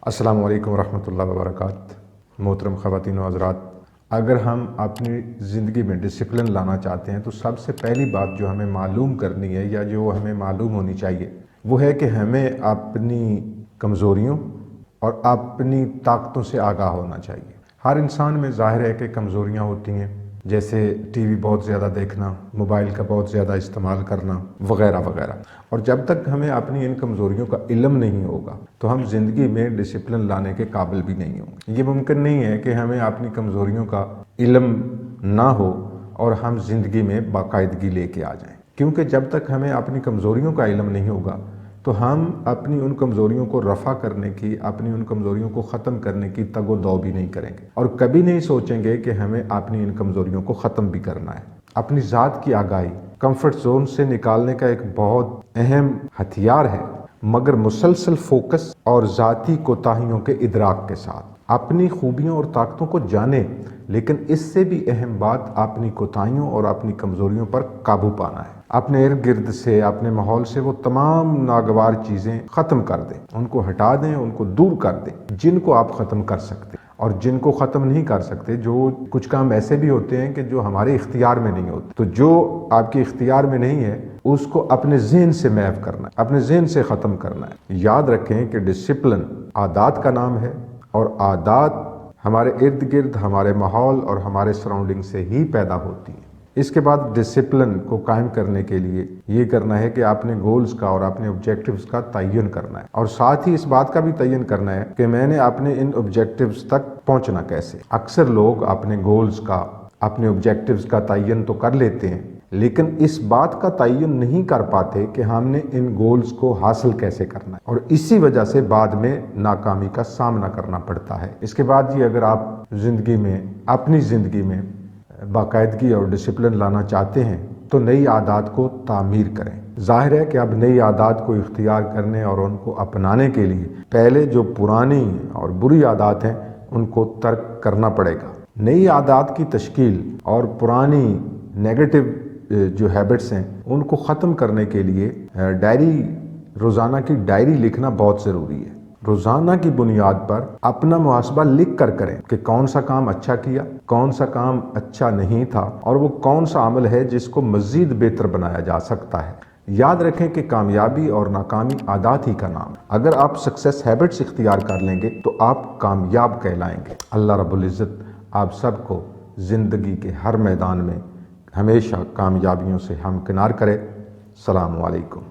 السلام علیکم ورحمۃ اللہ وبرکاتہ۔ محترم خواتین و حضرات، اگر ہم اپنی زندگی میں ڈسپلن لانا چاہتے ہیں تو سب سے پہلی بات جو ہمیں معلوم کرنی ہے یا جو ہمیں معلوم ہونی چاہیے وہ ہے کہ ہمیں اپنی کمزوریوں اور اپنی طاقتوں سے آگاہ ہونا چاہیے۔ ہر انسان میں ظاہر ہے کہ کمزوریاں ہوتی ہیں، جیسے ٹی وی بہت زیادہ دیکھنا، موبائل کا بہت زیادہ استعمال کرنا وغیرہ وغیرہ، اور جب تک ہمیں اپنی ان کمزوریوں کا علم نہیں ہوگا تو ہم زندگی میں ڈسپلن لانے کے قابل بھی نہیں ہوں گے۔ یہ ممکن نہیں ہے کہ ہمیں اپنی کمزوریوں کا علم نہ ہو اور ہم زندگی میں باقاعدگی لے کے آ جائیں، کیونکہ جب تک ہمیں اپنی کمزوریوں کا علم نہیں ہوگا تو ہم اپنی ان کمزوریوں کو رفع کرنے کی، اپنی ان کمزوریوں کو ختم کرنے کی تگ و دو بھی نہیں کریں گے، اور کبھی نہیں سوچیں گے کہ ہمیں اپنی ان کمزوریوں کو ختم بھی کرنا ہے۔ اپنی ذات کی آگاہی کمفرٹ زون سے نکالنے کا ایک بہت اہم ہتھیار ہے، مگر مسلسل فوکس اور ذاتی کوتاہیوں کے ادراک کے ساتھ اپنی خوبیوں اور طاقتوں کو جانیں، لیکن اس سے بھی اہم بات اپنی کوتاہیوں اور اپنی کمزوریوں پر قابو پانا ہے۔ اپنے ارد گرد سے، اپنے ماحول سے وہ تمام ناگوار چیزیں ختم کر دیں، ان کو ہٹا دیں، ان کو دور کر دیں جن کو آپ ختم کر سکتے ہیں، اور جن کو ختم نہیں کر سکتے، جو کچھ کام ایسے بھی ہوتے ہیں کہ جو ہمارے اختیار میں نہیں ہوتے، تو جو آپ کے اختیار میں نہیں ہے اس کو اپنے ذہن سے محو کرنا ہے، اپنے ذہن سے ختم کرنا ہے۔ یاد رکھیں کہ ڈسپلن عادات کا نام ہے، اور عادات ہمارے ارد گرد، ہمارے ماحول اور ہمارے سراؤنڈنگ سے ہی پیدا ہوتی ہیں۔ اس کے بعد ڈسپلن کو قائم کرنے کے لیے یہ کرنا ہے کہ اپنے گولز کا اور اپنے آبجیکٹیوز کا تعین کرنا ہے، اور ساتھ ہی اس بات کا بھی تعین کرنا ہے کہ میں نے اپنے ان آبجیکٹیوز تک پہنچنا کیسے۔ اکثر لوگ اپنے گولز کا، اپنے آبجیکٹیوز کا تعین تو کر لیتے ہیں، لیکن اس بات کا تعین نہیں کر پاتے کہ ہم نے ان گولز کو حاصل کیسے کرنا ہے، اور اسی وجہ سے بعد میں ناکامی کا سامنا کرنا پڑتا ہے۔ اس کے بعد اگر آپ زندگی میں، اپنی زندگی میں باقاعدگی اور ڈسپلن لانا چاہتے ہیں تو نئی عادات کو تعمیر کریں۔ ظاہر ہے کہ اب نئی عادات کو اختیار کرنے اور ان کو اپنانے کے لیے پہلے جو پرانی اور بری عادات ہیں ان کو ترک کرنا پڑے گا۔ نئی عادات کی تشکیل اور پرانی نیگیٹو جو ہیبٹس ہیں ان کو ختم کرنے کے لیے روزانہ کی ڈائری لکھنا بہت ضروری ہے۔ روزانہ کی بنیاد پر اپنا محاسبہ لکھ کر کریں کہ کون سا کام اچھا کیا، کون سا کام اچھا نہیں تھا، اور وہ کون سا عمل ہے جس کو مزید بہتر بنایا جا سکتا ہے۔ یاد رکھیں کہ کامیابی اور ناکامی عادات ہی کا نام ہے۔ اگر آپ سکسیس ہیبٹس اختیار کر لیں گے تو آپ کامیاب کہلائیں گے۔ اللہ رب العزت آپ سب کو زندگی کے ہر میدان میں ہمیشہ کامیابیوں سے ہمکنار کرے۔ السلام علیکم۔